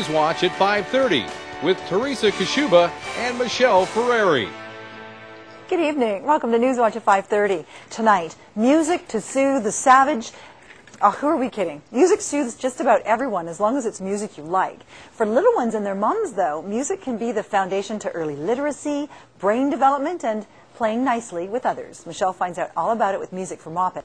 Newswatch at 5:30 with Teresa Kashuba and Michelle Ferreri. Good evening. Welcome to Newswatch at 5:30. Tonight, music to soothe the savage. Oh, who are we kidding? Music soothes just about everyone as long as it's music you like. For little ones and their mums, though, music can be the foundation to early literacy, brain development, and playing nicely with others. Michelle finds out all about it with Music for Moppet.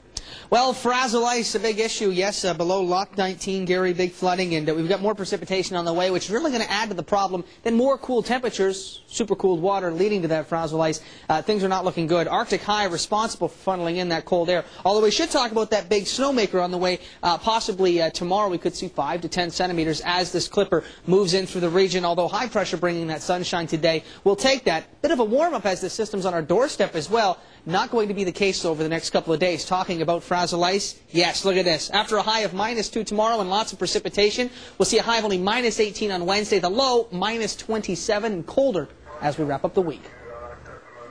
Well, frazzle ice, a big issue. Yes, below Loch 19, Gary, big flooding, and we've got more precipitation on the way, which is really going to add to the problem. Then more cool temperatures, super cooled water leading to that frazzle ice. Things are not looking good. Arctic high responsible for funneling in that cold air. Although we should talk about that big snowmaker on the way. Possibly tomorrow we could see 5 to 10 centimeters as this clipper moves in through the region. Although high pressure bringing that sunshine today, we'll take that. Bit of a warm-up as the system's on our doorstep as well. Not going to be the case over the next couple of days. Talking about frazzle ice, yes, look at this. After a high of -2 tomorrow and lots of precipitation, we'll see a high of only -18 on Wednesday. The low, -27 and colder as we wrap up the week.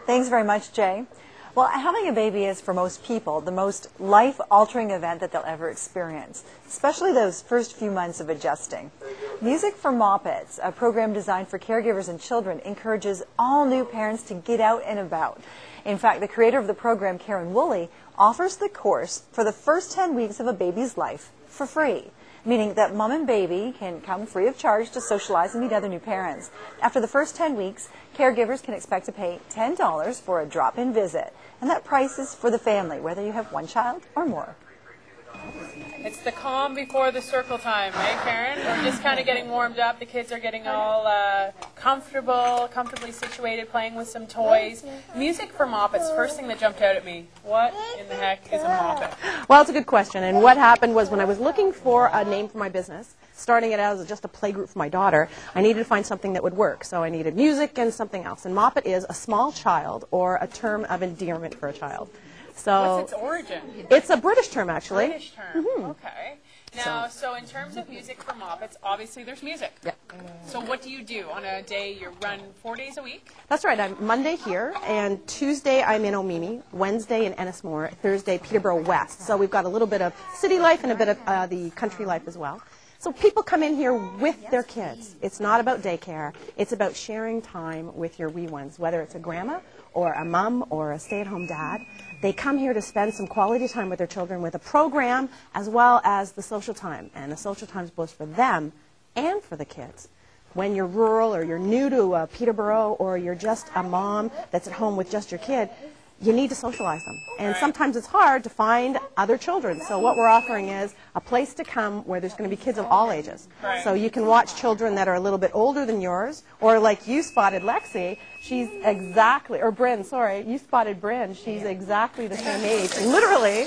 Thanks very much, Jay. Well, having a baby is, for most people, the most life-altering event that they'll ever experience, especially those first few months of adjusting. Music for Moppets, a program designed for caregivers and children, encourages all new parents to get out and about. In fact, the creator of the program, Karen Woolley, offers the course for the first 10 weeks of a baby's life for free, meaning that mom and baby can come free of charge to socialize and meet other new parents. After the first 10 weeks, caregivers can expect to pay $10 for a drop-in visit, and that price is for the family, whether you have one child or more. It's the calm before the circle time, right, Karen? We're just kind of getting warmed up. The kids are getting all comfortably situated, playing with some toys. Music for Moppets, first thing that jumped out at me. What in the heck is a Moppet? Well, it's a good question. And what happened was when I was looking for a name for my business, starting it out as just a playgroup for my daughter, I needed to find something that would work. So I needed music and something else. And Moppet is a small child or a term of endearment for a child. So what's its origin? It's a British term, actually. British term, okay. Now, so in terms of music for Moppets, obviously there's music. Yeah. So what do you do on a day? You run 4 days a week? That's right. I'm Monday here, and Tuesday I'm in Omemee, Wednesday in Ennismore, Thursday Peterborough West. So we've got a little bit of city life and a bit of the country life as well. So people come in here with their kids. It's not about daycare. It's about sharing time with your wee ones, whether it's a grandma or a mom or a stay-at-home dad. They come here to spend some quality time with their children with a program as well as the social time. And the social time is both for them and for the kids. When you're rural or you're new to Peterborough or you're just a mom that's at home with just your kid, you need to socialize them. And sometimes it's hard to find other children. So what we're offering is a place to come where there's going to be kids of all ages. So you can watch children that are a little bit older than yours, or like you spotted Lexi, she's exactly, or Bryn, sorry, you spotted Bryn, she's exactly the same age, literally.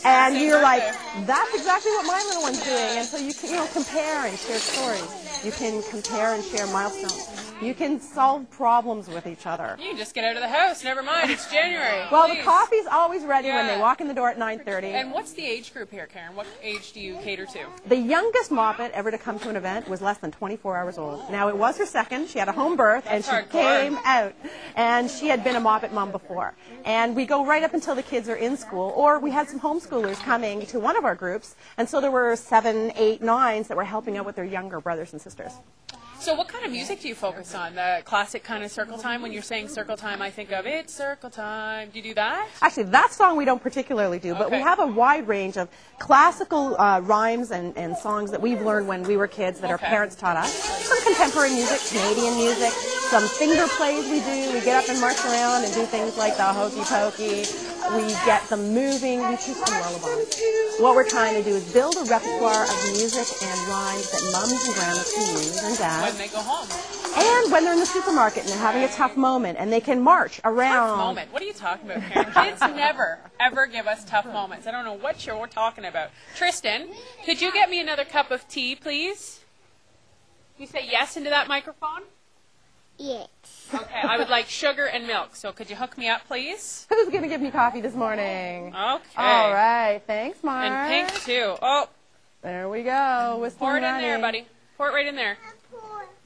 And you're like, that's exactly what my little one's doing. And so you can, compare and share stories. You can compare and share milestones. You can solve problems with each other. You can just get out of the house. Never mind. It's January. Well, Please. the coffee's always ready when they walk in the door at 9:30. And what's the age group here, Karen? What age do you cater to? The youngest Moppet ever to come to an event was less than 24 hours old. Now, it was her second. She had a home birth, and she came out. And she had been a Moppet mom before. And we go right up until the kids are in school. Or we had some homeschoolers coming to one of our groups. And so there were 7, 8, 9s that were helping out with their younger brothers and sisters. So what kind of music do you focus on? The classic kind of circle time? When you're saying circle time, I think of it's circle time. Do you do that? Actually, that song we don't particularly do, but we have a wide range of classical rhymes and songs that we've learned when we were kids that our parents taught us. Some contemporary music, Canadian music, some finger plays we do. We get up and march around and do things like the hokey pokey. We get them moving. We teach them lullabies. What we're trying to do is build a repertoire of music and rhymes that mums and grandmas can use and dads. When they go home. And when they're in the supermarket and they're having a tough moment and they can march around. Tough moment? What are you talking about, Karen? Kids never, ever give us tough moments. I don't know what you're talking about. Tristan, could you get me another cup of tea, please? You say yes into that microphone? Yes. Okay, I would like sugar and milk. So could you hook me up, please? Who's going to give me coffee this morning? Okay. All right. Thanks, Mark. And pink, too. Oh. There we go. Whistling Pour it in running. there, buddy. Pour it right in there.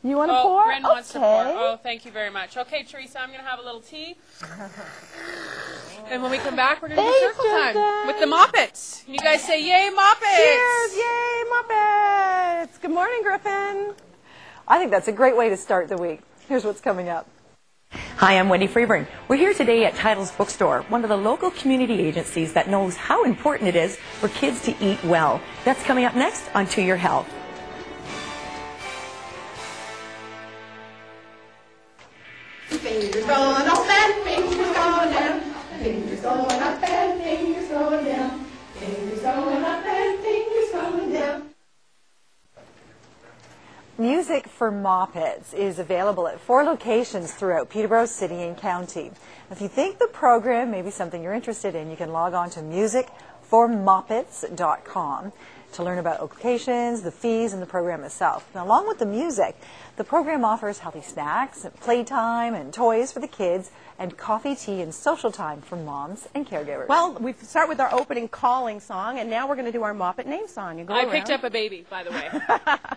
You want to pour? Bryn wants to pour. Oh, thank you very much. Okay, Teresa, I'm going to have a little tea. And when we come back, we're going to do circle time with the Moppets. And you guys say, yay, Moppets! Cheers, yay, Moppets! Good morning, Griffin. I think that's a great way to start the week. Here's what's coming up. Hi, I'm Wendy Freeburn. We're here today at Title's Bookstore, one of the local community agencies that knows how important it is for kids to eat well. That's coming up next on To Your Health. Fingers going up and fingers going down. Fingers going up and fingers going down. Fingers going up and fingers going down. Music for Moppets is available at 4 locations throughout Peterborough City and County. If you think the program may be something you're interested in, you can log on to musicformoppets.com to learn about locations, the fees, and the program itself. Now, along with the music, the program offers healthy snacks, and playtime, and toys for the kids, and coffee, tea, and social time for moms and caregivers. Well, we start with our opening calling song, and now we're going to do our Moppet name song. You go I around. picked up a baby, by the way.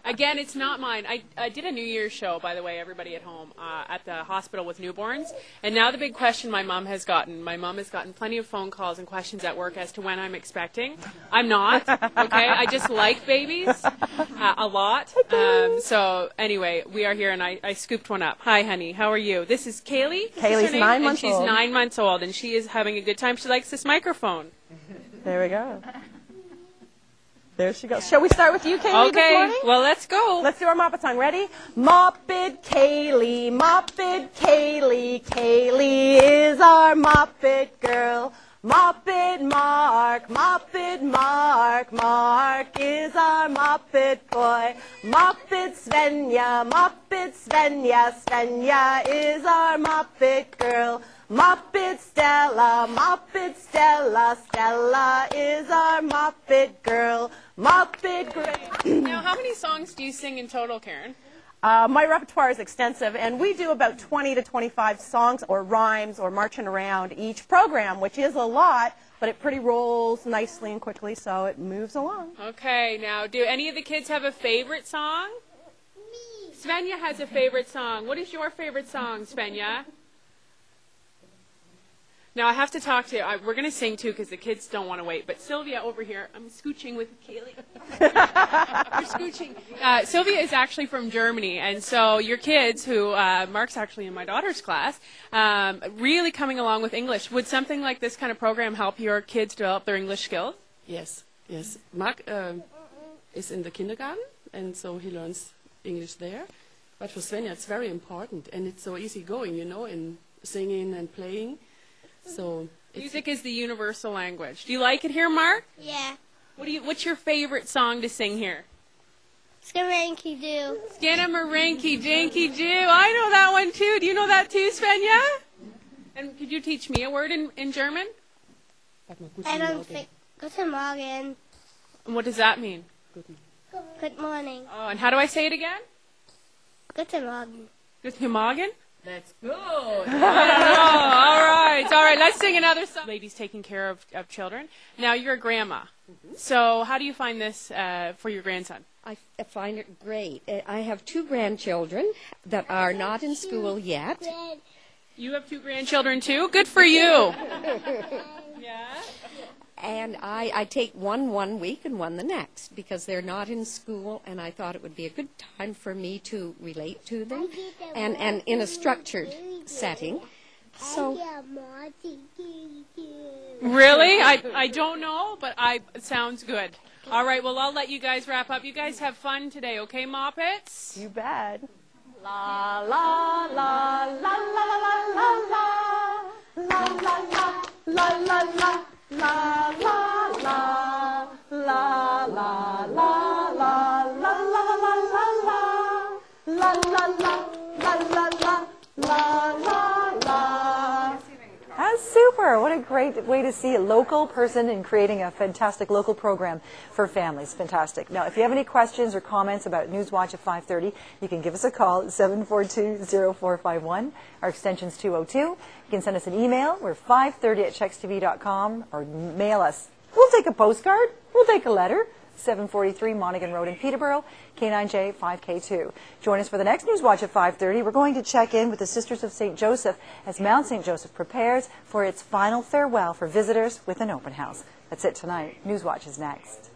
Again, it's not mine. I did a New Year's show, by the way, everybody at home, at the hospital with newborns. And now the big question my mom has gotten plenty of phone calls and questions at work as to when I'm expecting. I'm not, okay? I just like babies a lot. So anyway, we are here, and I scooped one up. Hi, honey. How are you? This is Kaylee. Kaylee's 9 months old. She's 9 months old, and she is having a good time. She likes this microphone. There we go. There she goes. Shall we start with you, Kaylee, this Okay, morning? well, let's go. Let's do our Moppet song. Ready? Moppet Kaylee, Moppet Kaylee, Kaylee is our Moppet girl. Moppet Mark, Moppet Mark, Mark is our Moppet boy. Moppet Svenja, Moppet Svenja, Svenja is our Moppet girl. Moppet Stella, Moppet Stella, Stella is our Moppet girl. Moppet Now, how many songs do you sing in total, Karen? My repertoire is extensive, and we do about 20 to 25 songs or rhymes or marching around each program, which is a lot, but it pretty rolls nicely and quickly, so it moves along. Okay, now, do any of the kids have a favorite song? Me. Svenja has a favorite song. What is your favorite song, Svenja? Now, I have to talk to you. We're going to sing, too, because the kids don't want to wait. But Sylvia over here, I'm scooching with Kaylee. You're scooching. Sylvia is actually from Germany. And so your kids, who Mark's actually in my daughter's class, really coming along with English. Would something like this kind of program help your kids develop their English skills? Yes, yes. Mark is in the kindergarten, and so he learns English there. But for Svenja, it's very important. And it's so easy going, you know, in singing and playing. So music is the universal language. Do you like it here, Mark? Yeah. What's your favorite song to sing here? Skaranky Doo. Skinnamarink Dinky Doo. I know that one too. Do you know that too, Svenja? And could you teach me a word in German? I don't think. Guten Morgen. And what does that mean? Good morning. Oh, and how do I say it again? Guten Morgen. Guten Morgen? That's good. I don't know. All right. Let's sing another song. Ladies taking care of children. Now, you're a grandma. So how do you find this for your grandson? I find it great. I have 2 grandchildren that are not in school yet. You have 2 grandchildren, too? Good for you. Yeah. And I take one week and one the next because they're not in school, and I thought it would be a good time for me to relate to them and in a structured setting. So really? I don't know, but it sounds good. All right, well, I'll let you guys wrap up. You guys have fun today, okay, Moppets? You bet. La la la la la la la la la la la la la la. La la la la la la la la la la la la. That's super. What a great way to see a local person and creating a fantastic local program for families. Fantastic. Now, if you have any questions or comments about Newswatch at 5:30, you can give us a call at 742-0451. Our extension's 202. You can send us an email. We're 530@chextv.com, or mail us. We'll take a postcard. We'll take a letter. 743 Monaghan Road in Peterborough, K9J 5K2. Join us for the next Newswatch at 5:30. We're going to check in with the Sisters of St. Joseph as Mount St. Joseph prepares for its final farewell for visitors with an open house. That's it tonight. Newswatch is next.